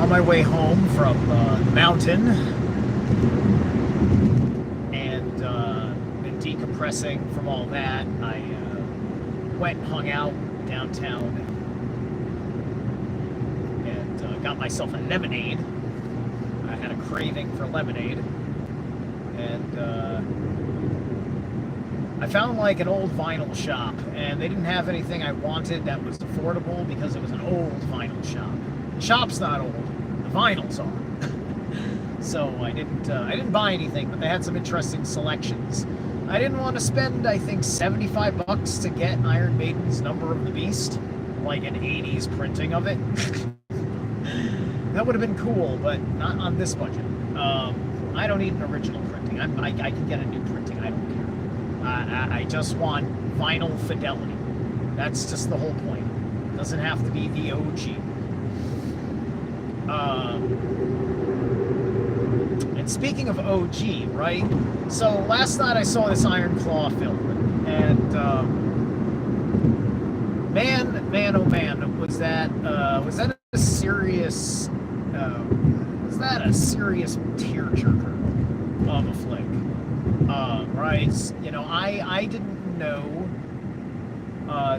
on my way home from the mountain and been decompressing from all that. I went and hung out downtown and got myself a lemonade. I had a craving for lemonade, and I found like an old vinyl shop, and they didn't have anything I wanted that was affordable because it was an old vinyl shop. The shop's not old, the vinyls are. So I didn't buy anything, but they had some interesting selections. I didn't want to spend, I think, $75 to get Iron Maiden's Number of the Beast, like an 80s printing of it. That would have been cool, but not on this budget. I don't need an original printing. I can get a new printing. I don't care. I just want vinyl fidelity. That's just the whole point. It doesn't have to be the OG. And speaking of OG, right? So last night I saw this Iron Claw film, and man, oh man, was that a serious tearjerker of a flick? Right? You know, I didn't know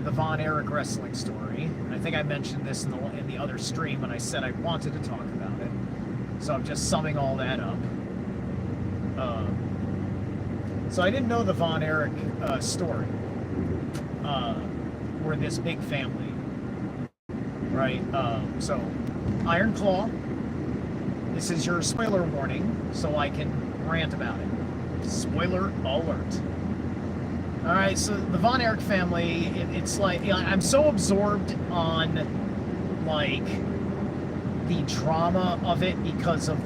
the Von Erich wrestling story. I think I mentioned this in the other stream when I said I wanted to talk about it. So I'm just summing all that up. So I didn't know the Von Erich story. We're this big family, right? So Iron Claw. This is your spoiler warning, so I can rant about it. Spoiler alert. All right, so the Von Erich family, it's like, you know, I'm so absorbed on like the drama of it because of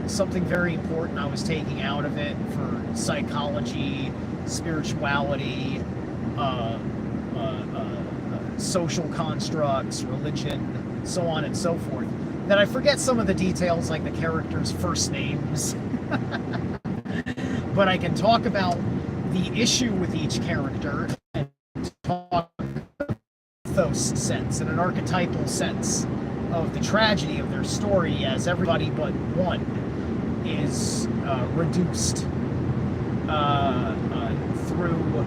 something very important I was taking out of it for psychology, spirituality, social constructs, religion, so on and so forth, that I forget some of the details, like the characters' first names. But I can talk about the issue with each character and talk ethos sense, in an archetypal sense of the tragedy of their story, as everybody but one is reduced through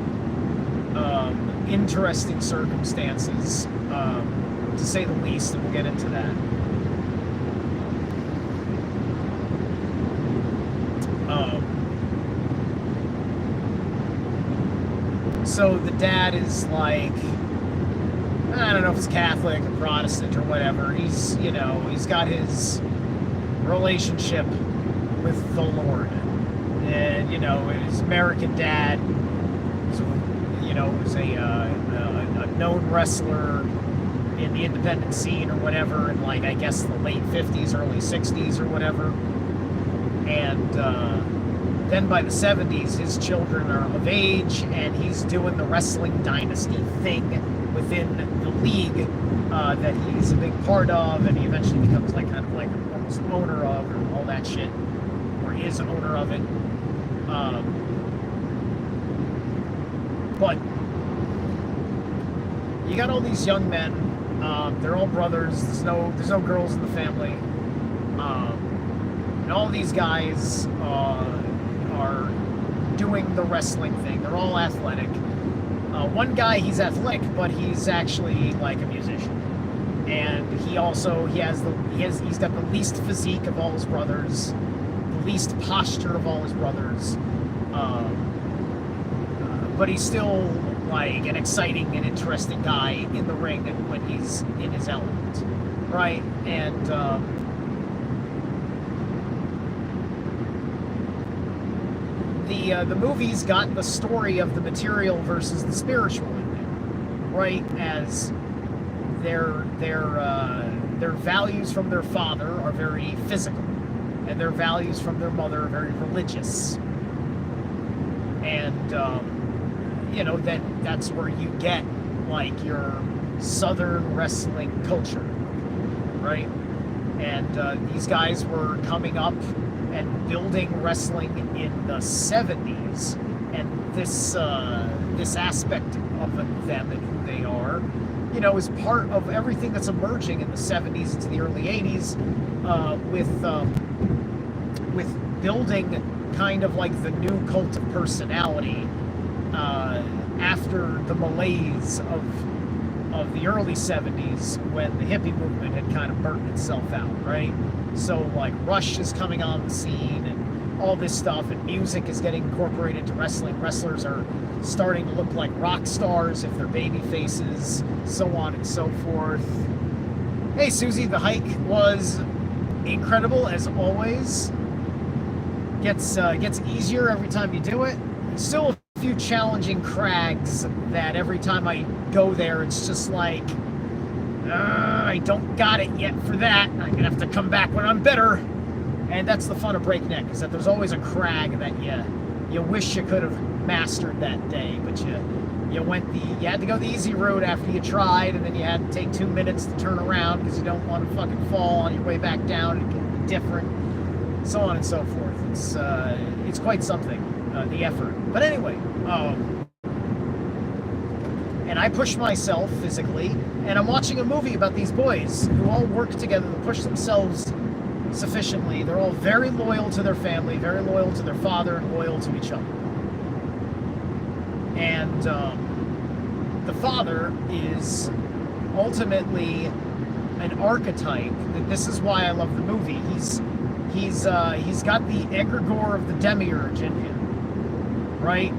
interesting circumstances, to say the least, and we'll get into that. So the dad is like, I don't know if it's Catholic or Protestant or whatever. He's got his relationship with the Lord. And, his American dad was a known wrestler in the independent scene or whatever in, like, I guess the late 50s, early 60s or whatever. And then by the 70s, his children are of age, and he's doing the wrestling dynasty thing within the league that he's a big part of, and he eventually becomes like kind of like almost owner of, or all that shit, or is owner of it. But you got all these young men. They're all brothers. There's no girls in the family. And all these guys are doing the wrestling thing. They're all athletic. One guy, he's athletic, but he's actually like a musician. And he's got the least physique of all his brothers, the least posture of all his brothers. But he's still like an exciting and interesting guy in the ring when he's in his element, right? And the movie's got the story of the material versus the spiritual in there, right? As their values from their father are very physical, and their values from their mother are very religious. And that's where you get like your Southern wrestling culture, right? And these guys were coming up and building wrestling in the 70s, and this aspect of them and who they are is part of everything that's emerging in the 70s into the early 80s, with building kind of like the new cult of personality after the malaise of the early 70s, when the hippie movement had kind of burnt itself out, right? So like Rush is coming on the scene and all this stuff, and music is getting incorporated to wrestling. Wrestlers are starting to look like rock stars if they're baby faces, so on and so forth. Hey Susie, the hike was incredible as always. Gets easier every time you do it. Still a few challenging crags that every time I go there, it's just like, I don't got it yet for that. I'm gonna have to come back when I'm better. And that's the fun of Breakneck, is that there's always a crag that you wish you could have mastered that day, but you had to go the easy road after you tried, and then you had to take 2 minutes to turn around because you don't want to fucking fall on your way back down and get different, so on and so forth. It's quite something, the effort. But anyway, and I push myself physically, and I'm watching a movie about these boys who all work together to push themselves sufficiently. They're all very loyal to their family, very loyal to their father, and loyal to each other. And the father is ultimately an archetype. This is why I love the movie. He's got the egregore of the Demiurge in him, right?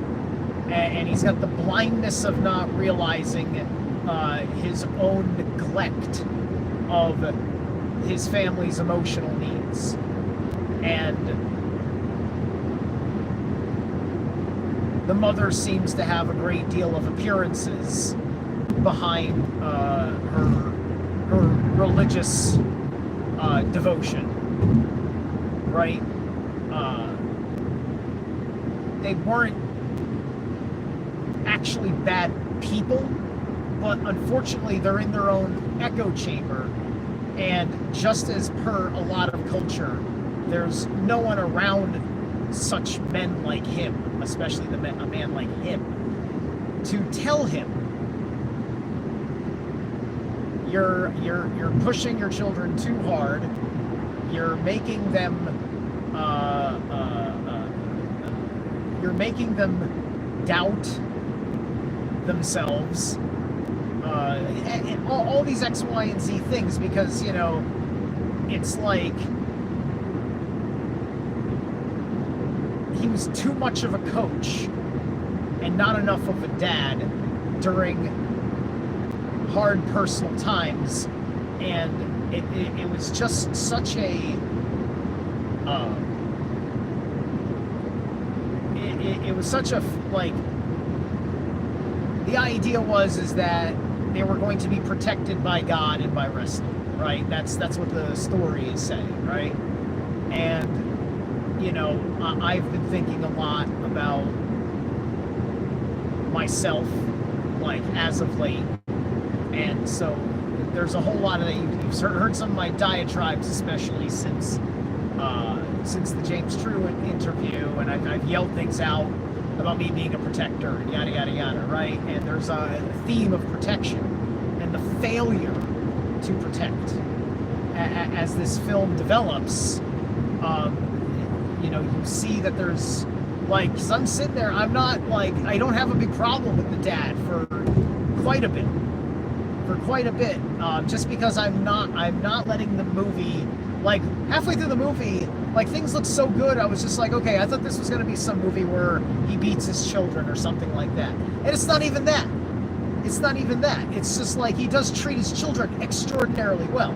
And he's got the blindness of not realizing his own neglect of his family's emotional needs. And the mother seems to have a great deal of appearances behind her religious devotion, right? They weren't actually bad people, but unfortunately they're in their own echo chamber, and just as per a lot of culture, there's no one around such men like him, especially a man like him, to tell him, you're pushing your children too hard, you're making them doubt themselves, and all these X, Y, and Z things, because it's like he was too much of a coach and not enough of a dad during hard personal times, and it was just such a it was such a, like, the idea is that they were going to be protected by God and by wrestling, right? That's what the story is saying, right? And I've been thinking a lot about myself, like, as of late, and so there's a whole lot of that. You've heard some of my diatribes, especially since the James True interview, and I've yelled things out about me being a protector and yada yada yada, right? And there's a theme of protection and the failure to protect as this film develops. You see that there's, like, 'cause I'm sitting there, I don't have a big problem with the dad for quite a bit, just because I'm not letting the movie, like, halfway through the movie, like, things look so good, I was just like, okay, I thought this was going to be some movie where he beats his children or something like that. And it's not even that. It's just like, he does treat his children extraordinarily well.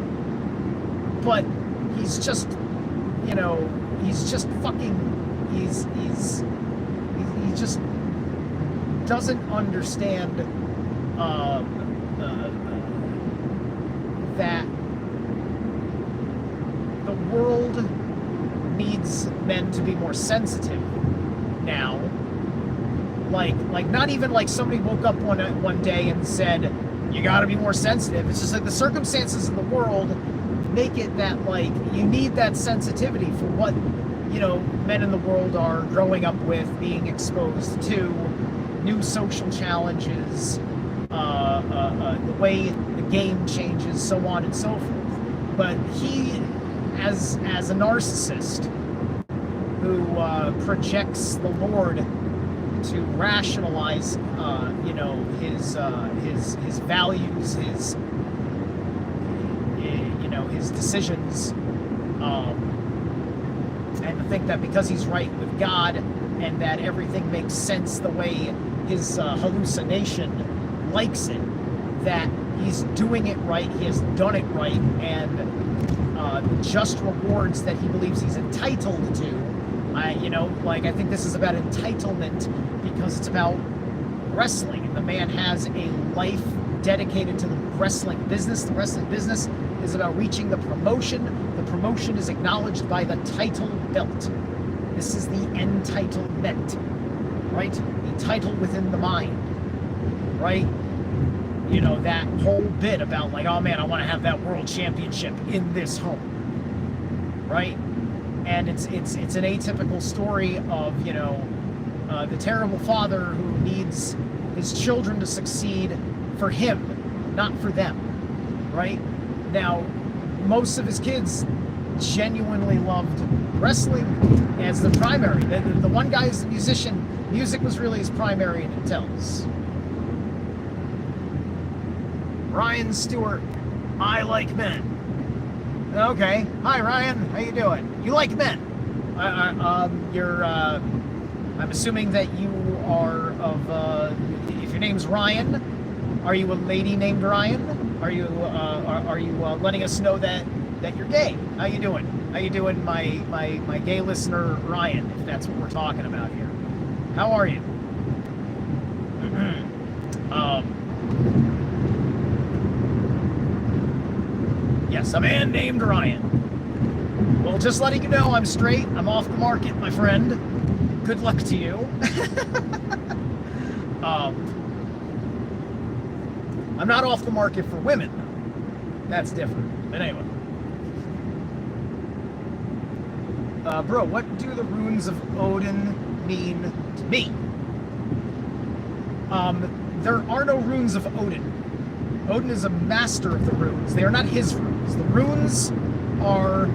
But he's just, he's just fucking, he just doesn't understand that the world needs men to be more sensitive now. Like not even like somebody woke up one day and said, you gotta be more sensitive. It's just like the circumstances of the world make it that, like, you need that sensitivity for what, men in the world are growing up with, being exposed to new social challenges, the way the game changes, so on and so forth. But he, as a narcissist who projects the Lord to rationalize, his values, his decisions, and to think that because he's right with God and that everything makes sense the way his hallucination likes it, that he's doing it right, he has done it right, and the just rewards that he believes he's entitled to. I think this is about entitlement because it's about wrestling, and the man has a life dedicated to the wrestling business. The wrestling business is about reaching the promotion. The promotion is acknowledged by the title belt. This is the entitlement, right? The title within the mind, right? That whole bit about like, oh man, I want to have that world championship in this home, right? And it's an atypical story of the terrible father who needs his children to succeed for him, not for them, right? Now, most of his kids genuinely loved wrestling as the primary. The one guy is a musician. Music was really his primary, and it tells. Ryan Stewart, I like men. Okay. Hi, Ryan. How you doing? You like men. I'm assuming that you are of, if your name's Ryan, are you a lady named Ryan? Are you letting us know that you're gay? How you doing? How you doing, my gay listener, Ryan, if that's what we're talking about here? How are you? Yes, a man named Ryan. Well, just letting you know, I'm straight. I'm off the market, my friend. Good luck to you. I'm not off the market for women. That's different. But anyway. Bro, what do the runes of Odin mean to me? There are no runes of Odin. Odin is a master of the runes. They are not his runes. The runes are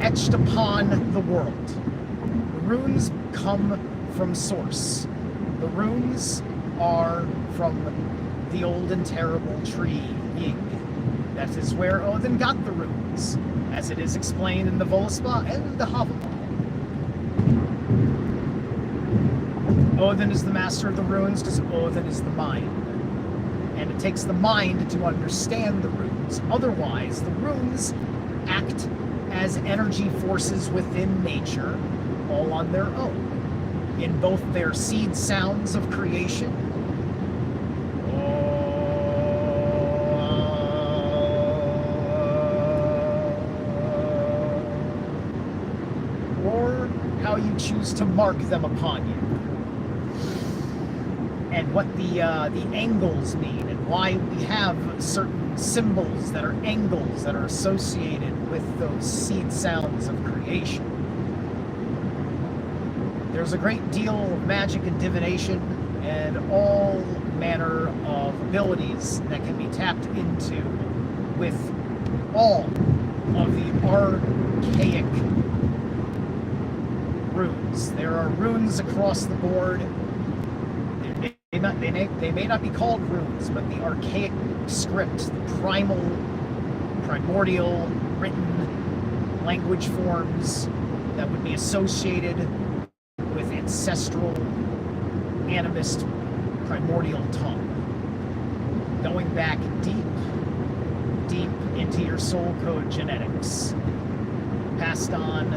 etched upon the world. The runes come from source. The runes are from the old and terrible tree, Ying. That is where Odin got the runes, as it is explained in the Voluspa and the Havamal. Odin is the master of the runes because Odin is the mind. And it takes the mind to understand the runes. Otherwise, the runes act as energy forces within nature, all on their own, in both their seed sounds of creation, or how you choose to mark them upon you, and what the angles mean, and why we have certain symbols that are angles that are associated with those seed sounds of creation. There's a great deal of magic and divination and all manner of abilities that can be tapped into with all of the archaic runes. There are runes across the board. They may not be called runes, but the archaic script, the primordial written language forms that would be associated with ancestral animist primordial tongue, going back deep into your soul code genetics, passed on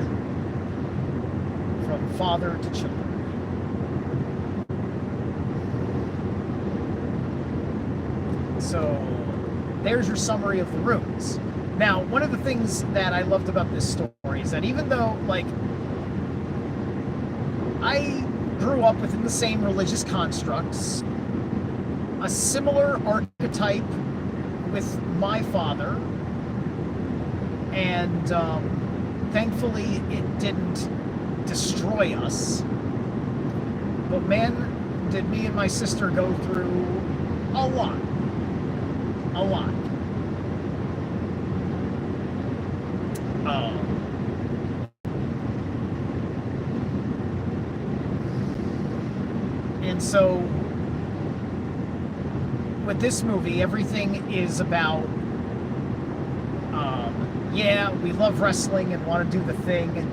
from father to children. So there's your summary of the runes. Now, one of the things that I loved about this story is that even though, like, I grew up within the same religious constructs, a similar archetype with my father, and thankfully it didn't destroy us. But man, did me and my sister go through A lot. A lot. And so, with this movie, everything is about, yeah, we love wrestling and want to do the thing,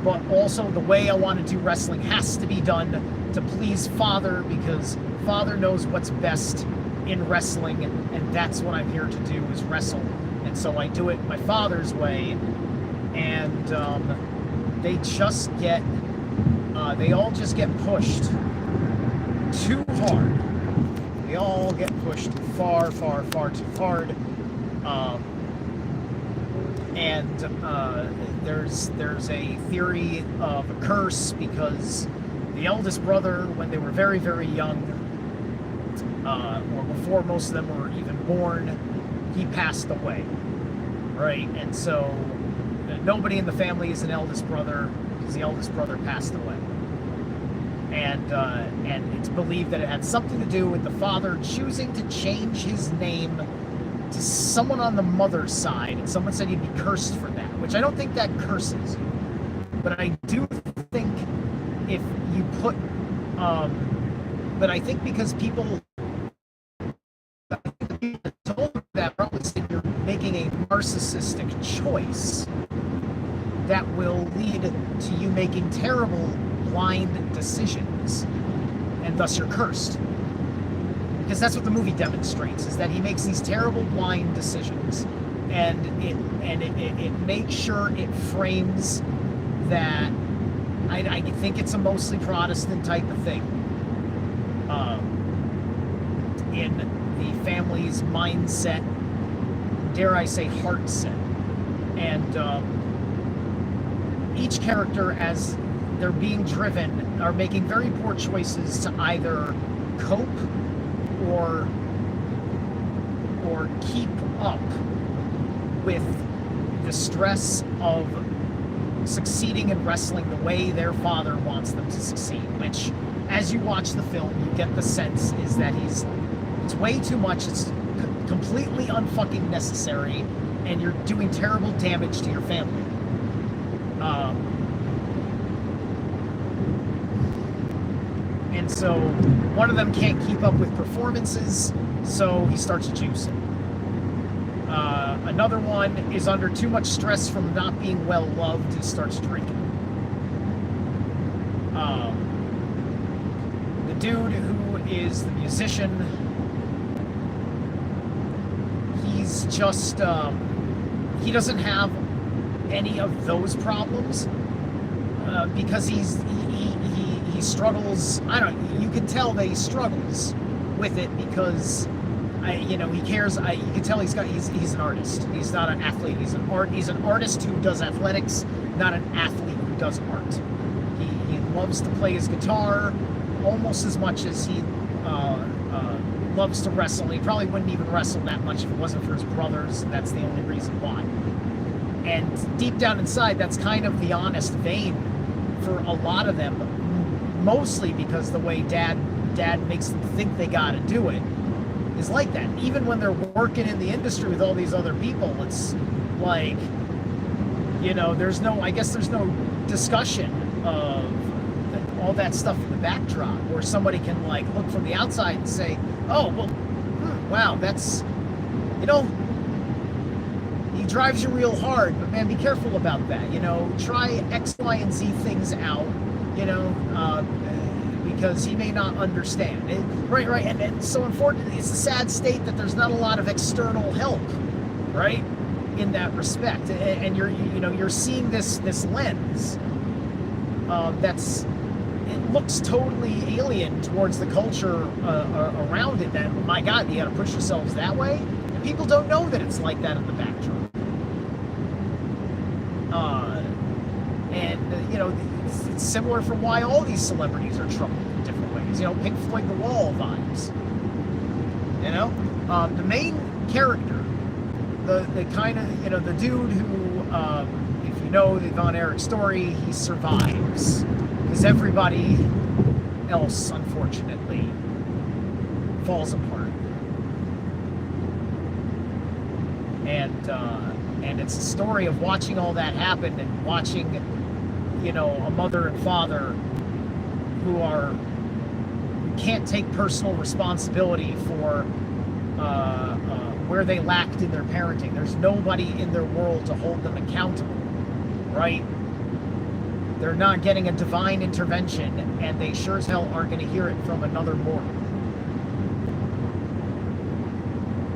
but also the way I want to do wrestling has to be done to please Father, because Father knows what's best in wrestling, and that's what I'm here to do, is wrestle. And so I do it my Father's way, and they all just get pushed too hard. They all get pushed far, far, far too hard. And there's a theory of a curse, because the eldest brother, when they were very, very young, or before most of them were even born, he passed away, right? And so nobody in the family is an eldest brother, because the eldest brother passed away. And it's believed that it had something to do with the father choosing to change his name to someone on the mother's side, and someone said he'd be cursed for that, which I don't think that curses you, but I do think if you put, but I think because people told that, probably said you're making a narcissistic choice that will lead to you making terrible blind decisions, and thus you're cursed. Because that's what the movie demonstrates, is that he makes these terrible blind decisions, and it makes sure it frames that I think it's a mostly Protestant type of thing, in the family's mindset, dare I say heart set. And each character, as they're being driven, are making very poor choices to either cope or keep up with the stress of succeeding in wrestling the way their father wants them to succeed, which, as you watch the film, you get the sense is that it's way too much, it's completely unfucking necessary, and you're doing terrible damage to your family. And so one of them can't keep up with performances, so he starts juicing. Another one is under too much stress from not being well loved, he starts drinking. The dude who is the musician, he's just, he doesn't have any of those problems, because he struggles. You can tell that he struggles with it, because he cares. You can tell he's an artist. He's not an athlete. He's an artist who does athletics, not an athlete who does art. He loves to play his guitar almost as much as he loves to wrestle. He probably wouldn't even wrestle that much if it wasn't for his brothers, and that's the only reason why. And deep down inside, that's kind of the honest vein for a lot of them, mostly because the way dad makes them think they gotta do it is like that. Even when they're working in the industry with all these other people, it's like, there's no discussion of all that stuff in the backdrop, where somebody can look from the outside and say, oh, well, wow, that's, he drives you real hard, but man, be careful about that. Try X, Y, and Z things out, because he may not understand. Right. And so unfortunately, it's a sad state that there's not a lot of external help, right, in that respect. And you're seeing this lens it looks totally alien towards the culture around it, that, my God, you got to push yourselves that way? And people don't know that it's like that in the backdrop. It's similar for why all these celebrities are troubled in different ways. Pink Floyd The Wall vibes. The main character, the kind of, the dude who, if you know the Von Erich story, he survives. Because everybody else, unfortunately, falls apart. And it's a story of watching all that happen and watching, you know, a mother and father who can't take personal responsibility for where they lacked in their parenting. There's nobody in their world to hold them accountable, right? They're not getting a divine intervention, and they sure as hell aren't going to hear it from another mortal.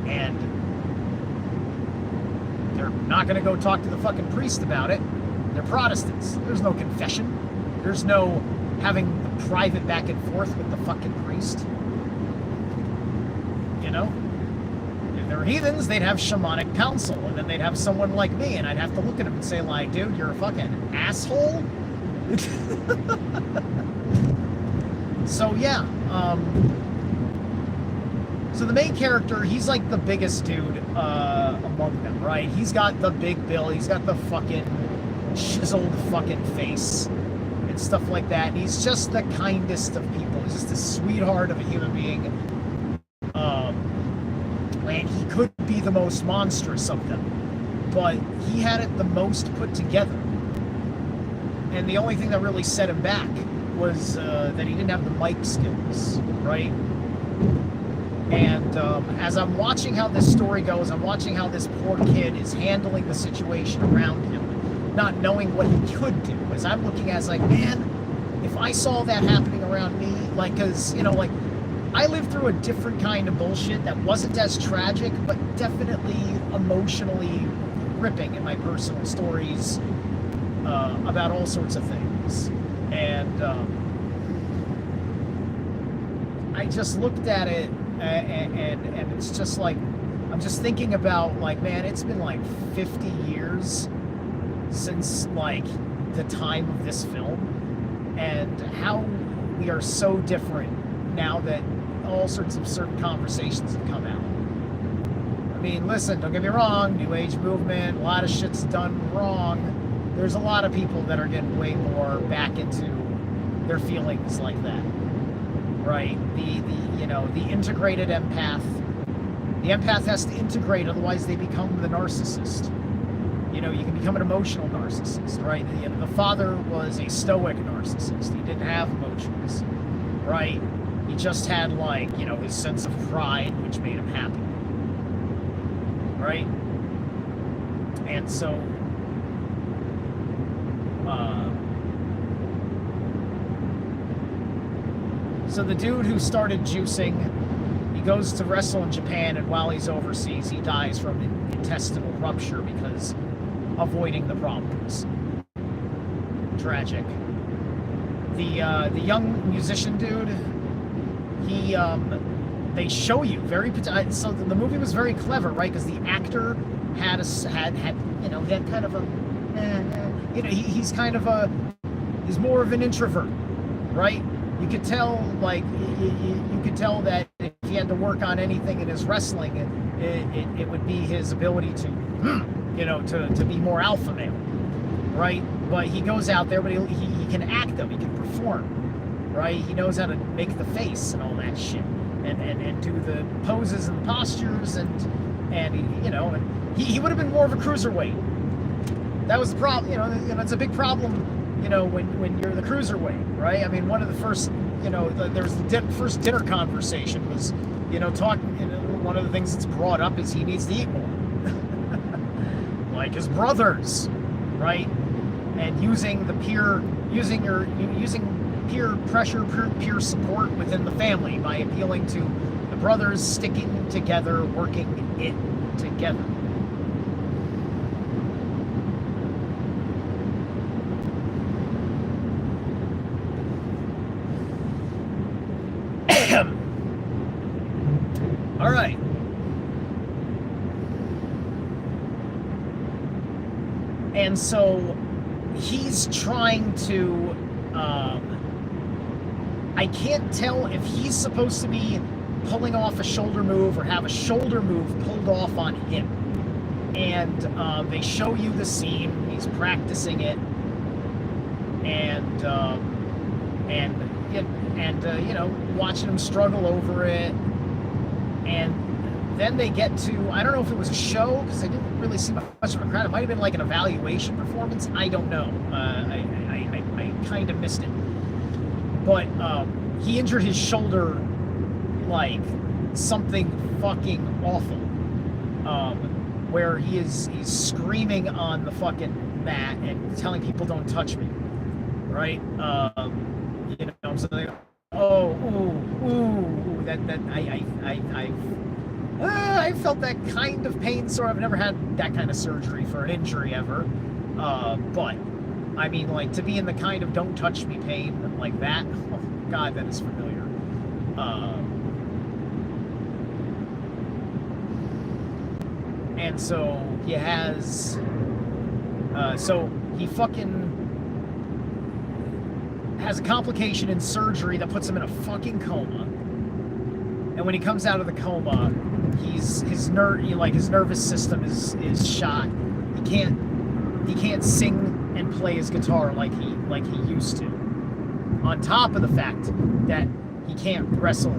And they're not going to go talk to the fucking priest about it. They're Protestants. There's no confession. There's no having the private back and forth with the fucking priest. You know? If they're heathens, they'd have shamanic counsel, and then they'd have someone like me, and I'd have to look at him and say, like, dude, you're a fucking asshole? So, yeah. So the main character, he's like the biggest dude among them, right? He's got the big bill, he's got the fucking chiseled fucking face and stuff like that. And he's just the kindest of people. He's just a sweetheart of a human being. And he could be the most monstrous of them, but he had it the most put together. And the only thing that really set him back was that he didn't have the mic skills, right? And as I'm watching how this story goes, I'm watching how this poor kid is handling the situation around him, not knowing what he could do. As I'm looking at it, it's like, man, if I saw that happening around me, like, because, you know, like, I lived through a different kind of bullshit that wasn't as tragic, but definitely emotionally gripping in my personal stories about all sorts of things. And I just looked at it, and it's just like, I'm just thinking about, like, man, it's been like 50 years since, like, the time of this film, and how we are so different now that all sorts of certain conversations have come out. I mean, listen, don't get me wrong, New Age movement, a lot of shit's done wrong. There's a lot of people that are getting way more back into their feelings like that, right? The integrated empath. The empath has to integrate, otherwise they become the narcissist. You know, you can become an emotional narcissist, right? The father was a stoic narcissist. He didn't have emotions, right? He just had, like, you know, his sense of pride, which made him happy, right? And so, so the dude who started juicing, he goes to wrestle in Japan, and while he's overseas, he dies from an intestinal rupture because avoiding the problems. Tragic. The young musician dude, he they show you very, so the movie was very clever, right? Because the actor had you know, that kind of a you know, he's kind of he's more of an introvert, right? You could tell, like, you could tell that if he had to work on anything in his wrestling, it would be his ability to, you know, to be more alpha male, right? But he goes out there, but he can act them, he can perform, right? He knows how to make the face and all that shit, and do the poses and postures, and he, you know, and he would have been more of a cruiserweight. That was the problem, you know, it's a big problem, you know, when you're the cruiserweight, right? I mean, one of the first, you know, there's the first dinner conversation was, you know, talking, you know, one of the things that's brought up is he needs to eat more. Like his brothers, right? And using peer pressure, peer support within the family by appealing to the brothers sticking together, working it together. All right. And so he's trying to, I can't tell if he's supposed to be pulling off a shoulder move or have a shoulder move pulled off on him. And they show you the scene, he's practicing it, and you know, watching him struggle over it, And then they get to, I don't know if it was a show, because I didn't really see much of a crowd. It might have been like an evaluation performance. I don't know. I kind of missed it. But he injured his shoulder like something fucking awful. Where he's screaming on the fucking mat and telling people don't touch me. Right? You know, so they go, oh, ooh, that I felt that kind of pain, so I've never had that kind of surgery for an injury ever. But I mean, like, to be in the kind of don't touch me pain like that, oh God, that is familiar. And so he has, so he fucking has a complication in surgery that puts him in a fucking coma. And when he comes out of the coma, his nervous system is shot. He can't sing and play his guitar like he used to. On top of the fact that he can't wrestle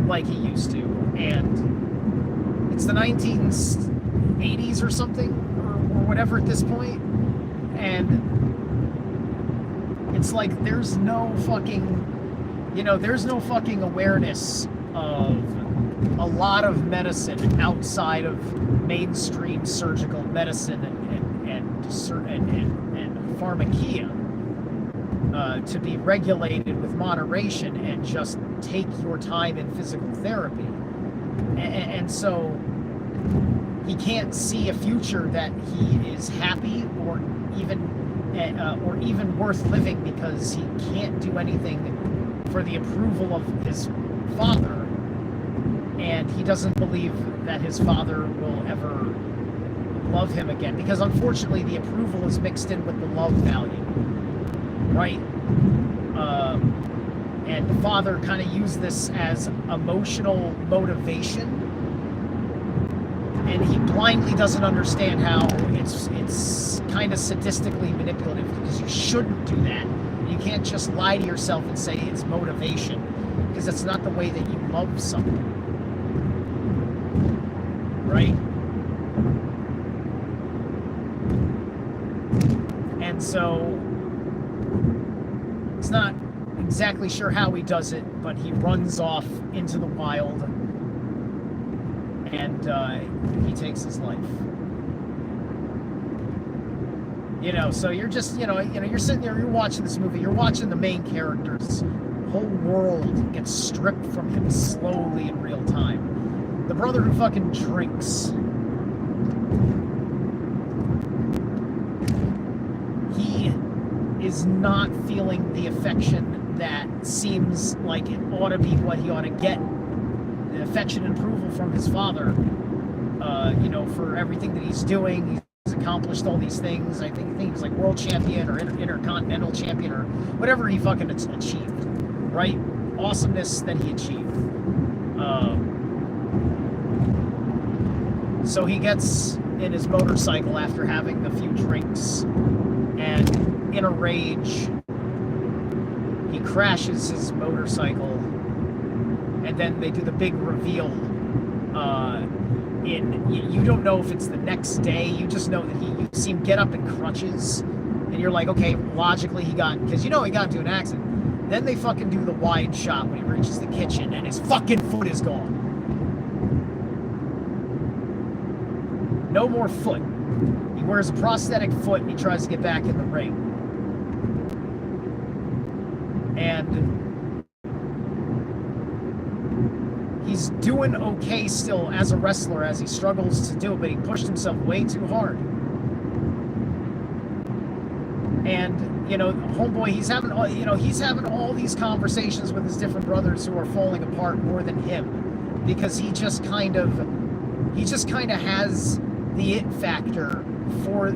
like he used to. And it's the 1980s or something, or whatever at this point. And it's like there's no fucking awareness of a lot of medicine outside of mainstream surgical medicine and pharmakia to be regulated with moderation and just take your time in physical therapy. And so he can't see a future that he is happy or even worth living, because he can't do anything for the approval of his father, and he doesn't believe that his father will ever love him again, because unfortunately the approval is mixed in with the love value, right? And the father kind of used this as emotional motivation, and he blindly doesn't understand how it's kind of sadistically manipulative, because you shouldn't do that. You can't just lie to yourself and say it's motivation, because that's not the way that you love someone, right? And so it's not exactly sure how he does it, but he runs off into the wild, and he takes his life. You know, so you're just, you're sitting there, you're watching this movie, you're watching the main character's whole world get stripped from him slowly in real time. The brother who fucking drinks, he is not feeling the affection that seems like it ought to be what he ought to get, the affection and approval from his father, for everything that he's doing. He's accomplished all these things. I think he was like world champion or intercontinental champion or whatever he fucking achieved, right? Awesomeness that he achieved. So he gets in his motorcycle after having a few drinks, and in a rage, he crashes his motorcycle, and then they do the big reveal. You don't know if it's the next day. You just know that you see him get up in crutches, and you're like, okay, logically he got into an accident. Then they fucking do the wide shot when he reaches the kitchen, and his fucking foot is gone. No more foot. He wears a prosthetic foot, and he tries to get back in the ring. And he's doing okay still as a wrestler, as he struggles to do it, but he pushed himself way too hard. And, homeboy, he's having all these conversations with his different brothers who are falling apart more than him, because he just kind of has the it factor for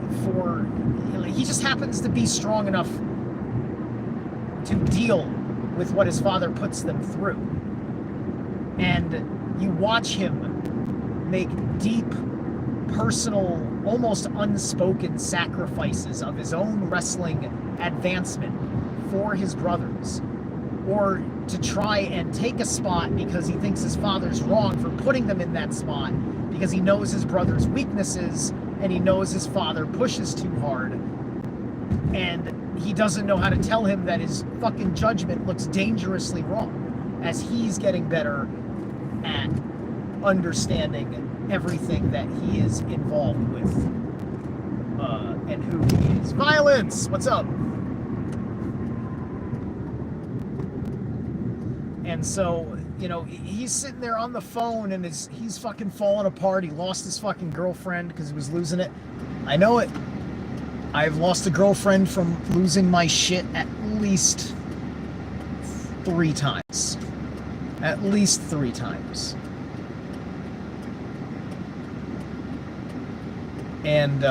he just happens to be strong enough to deal with what his father puts them through. And you watch him make deep, personal, almost unspoken sacrifices of his own wrestling advancement for his brothers. or to try and take a spot because he thinks his father's wrong for putting them in that spot, because he knows his brother's weaknesses and he knows his father pushes too hard, and he doesn't know how to tell him that his fucking judgment looks dangerously wrong as he's getting better at understanding everything that he is involved with, and who he is. Violence! What's up? And so, you know, he's sitting there on the phone and he's fucking falling apart. He lost his fucking girlfriend because he was losing it. I know it. I've lost a girlfriend from losing my shit at least 3 times. At least 3 times. And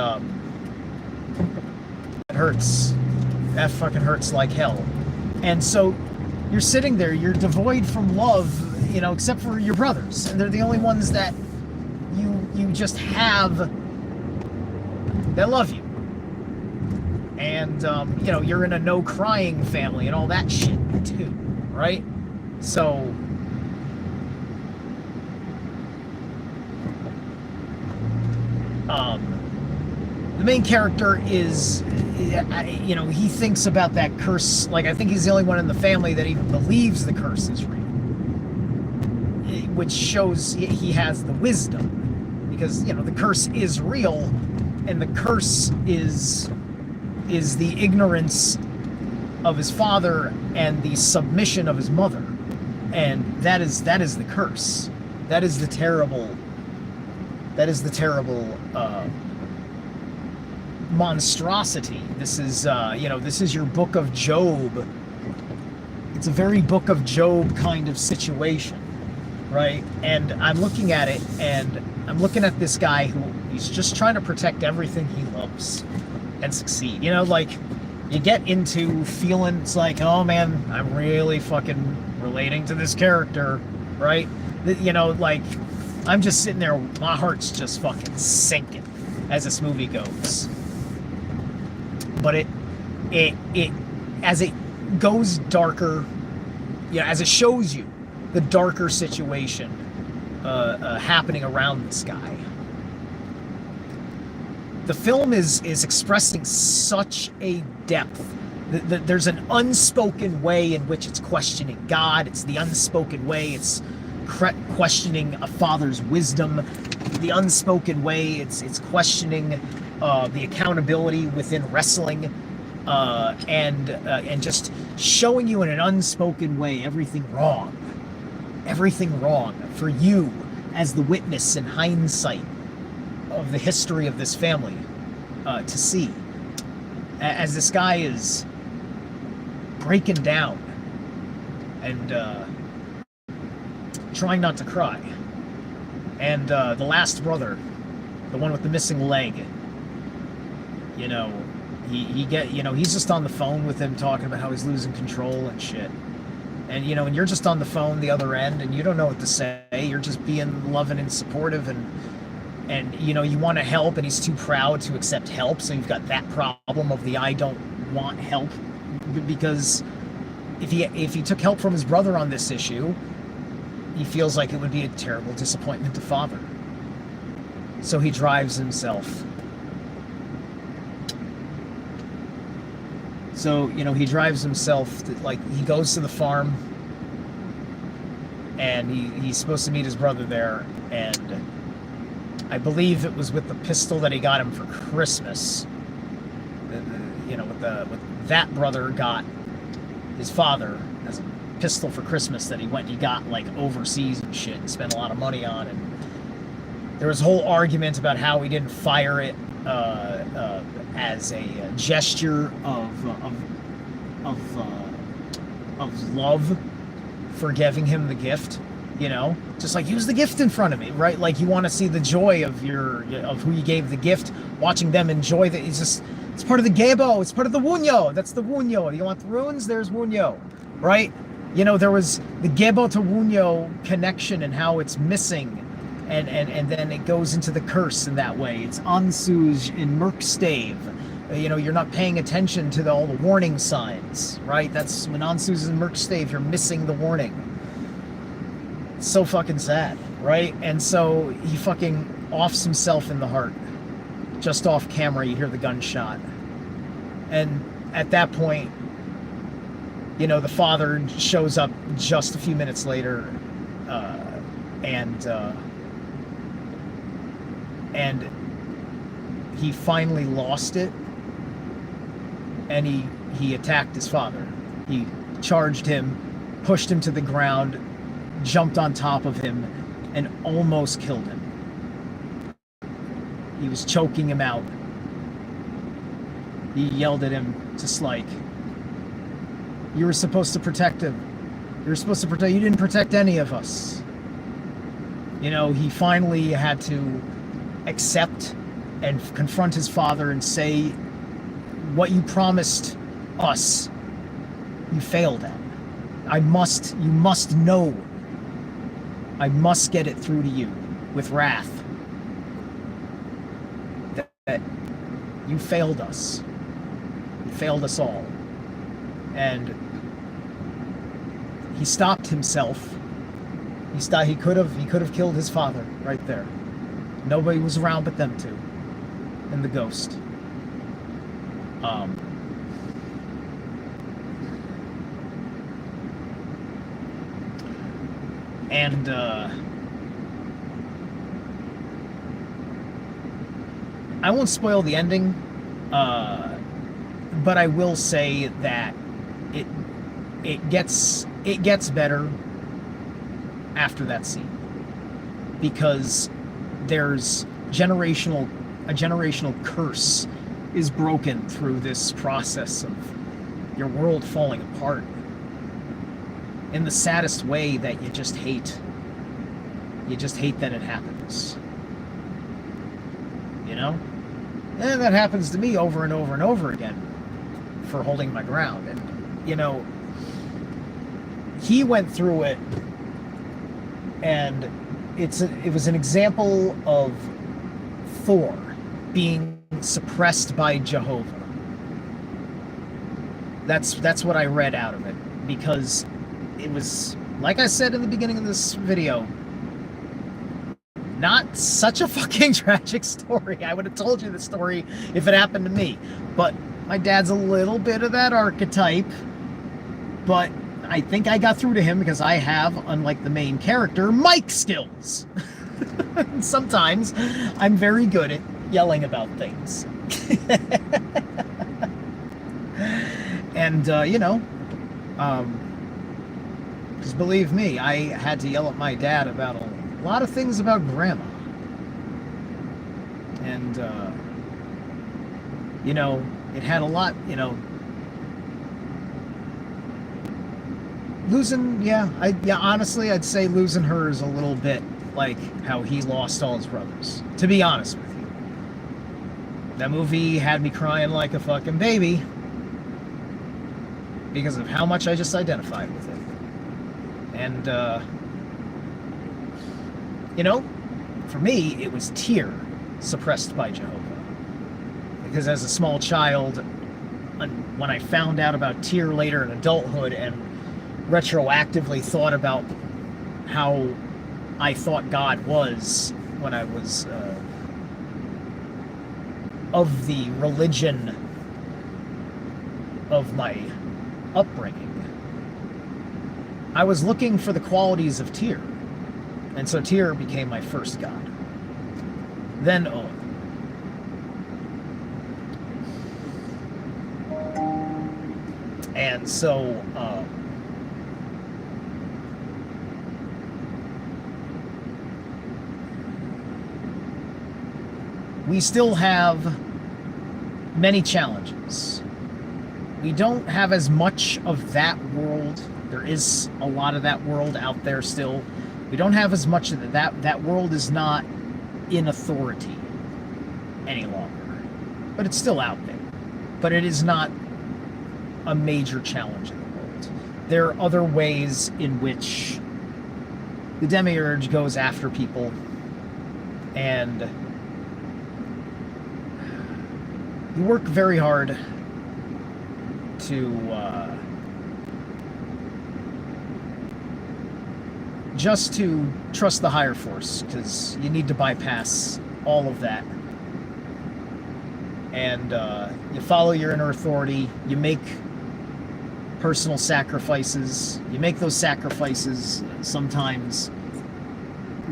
it hurts. That fucking hurts like hell. And so you're sitting there, you're devoid from love, you know, except for your brothers, and they're the only ones that you just have that love you. And you know, you're in a no crying family and all that shit too, right? So the main character is, you know, he thinks about that curse. Like, I think he's the only one in the family that even believes the curse is real, which shows he has the wisdom, because, you know, the curse is real, and the curse is the ignorance of his father and the submission of his mother, and that is the curse. That is the terrible monstrosity. This is, you know, this is your Book of Job. It's a very Book of Job kind of situation, right? And I'm looking at it, and I'm looking at this guy who he's just trying to protect everything he loves and succeed. You know, like, you get into feeling, it's like, oh man, I'm really fucking relating to this character, right? You know, like, I'm just sitting there, my heart's just fucking sinking as this movie goes. But it as it goes darker, you know, as it shows you the darker situation happening around this guy, the film is expressing such a depth. There's an unspoken way in which it's questioning God. It's the unspoken way it's questioning a father's wisdom. The unspoken way it's questioning the accountability within wrestling, and just showing you in an unspoken way everything wrong for you as the witness in hindsight of the history of this family to see, as this guy is breaking down and trying not to cry. And the last brother, the one with the missing leg, you know, he's just on the phone with him talking about how he's losing control and shit. And, you know, and you're just on the phone the other end and you don't know what to say. You're just being loving and supportive, and you know, you want to help, and he's too proud to accept help. So you've got that problem of the I don't want help, because if he took help from his brother on this issue, he feels like it would be a terrible disappointment to father. So he drives himself. So, you know, he drives himself to, like, he goes to the farm, and he's supposed to meet his brother there, and I believe it was with the pistol that he got him for Christmas. You know, with that brother got his father as a pistol for Christmas that he got like overseas and shit and spent a lot of money on. And there was a whole argument about how he didn't fire it as a gesture of love for giving him the gift. You know, just like, use the gift in front of me, right? Like, you want to see the joy of who you gave the gift, watching them enjoy that. It's part of the gebo, it's part of the wunyo. That's the wunyo. You want the runes? There's wunyo, right? You know, there was the gebo to wunyo connection and how it's missing, and then it goes into the curse in that way. It's Ansuj in Merkstave, You know, you're not paying attention to all the warning signs, right? That's when on Susan Merkstave, you're missing the warning. It's so fucking sad, right? And so he fucking offs himself in the heart. Just off camera, you hear the gunshot. And at that point, you know, the father shows up just a few minutes later, and he finally lost it, and he attacked his father. He charged him, pushed him to the ground, jumped on top of him, and almost killed him. He was choking him out. He yelled at him, just like, you were supposed to protect him. You were supposed to protect, you didn't protect any of us. You know, he finally had to accept and confront his father and say, what you promised us, you failed at. You must know. I must get it through to you with wrath that you failed us. You failed us all. And he stopped himself. He could have killed his father right there. Nobody was around but them two and the ghost. I won't spoil the ending, but I will say that it gets better after that scene, because there's a generational curse is broken through this process of your world falling apart in the saddest way that you just hate that it happens, you know? And that happens to me over and over and over again for holding my ground. And, you know, he went through it, and it was an example of Thor being suppressed by Jehovah. That's what I read out of it, because it was, like I said in the beginning of this video, not such a fucking tragic story. I would have told you the story if it happened to me. But my dad's a little bit of that archetype. But I think I got through to him because I have, unlike the main character, mic skills. Sometimes I'm very good at yelling about things. And, you know, because believe me, I had to yell at my dad about a lot of things about grandma. And, you know, it had a lot, you know, honestly, I'd say losing her is a little bit like how he lost all his brothers, to be honest with you. That movie had me crying like a fucking baby because of how much I just identified with it. And, you know, for me, it was Tyr suppressed by Jehovah. Because as a small child, when I found out about Tyr later in adulthood and retroactively thought about how I thought God was when I was of the religion of my upbringing, I was looking for the qualities of Tyr. And so Tyr became my first god. Then Owen. And so, we still have many challenges. We don't have as much of that world. There is a lot of that world out there still. We don't have as much of that world is not in authority any longer. But it's still out there. But it is not a major challenge in the world. There are other ways in which the Demiurge goes after people, and you work very hard to just to trust the higher force, because you need to bypass all of that. And you follow your inner authority. You make personal sacrifices. You make those sacrifices sometimes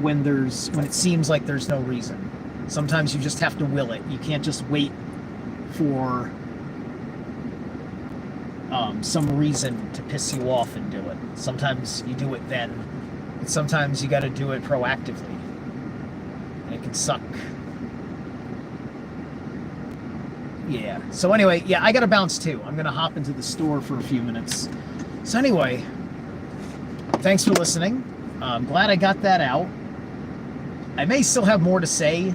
when it seems like there's no reason. Sometimes you just have to will it. You can't just wait for some reason to piss you off and do it. Sometimes you do it then. And sometimes you got to do it proactively. And it can suck. Yeah. So anyway, yeah, I got to bounce too. I'm going to hop into the store for a few minutes. So anyway, thanks for listening. I'm glad I got that out. I may still have more to say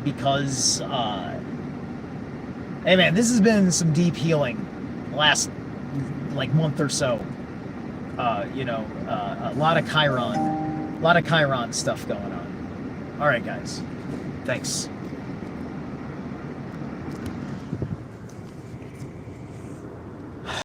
because, hey man, this has been some deep healing the last month or so. A lot of Chiron stuff going on. All right, guys. Thanks.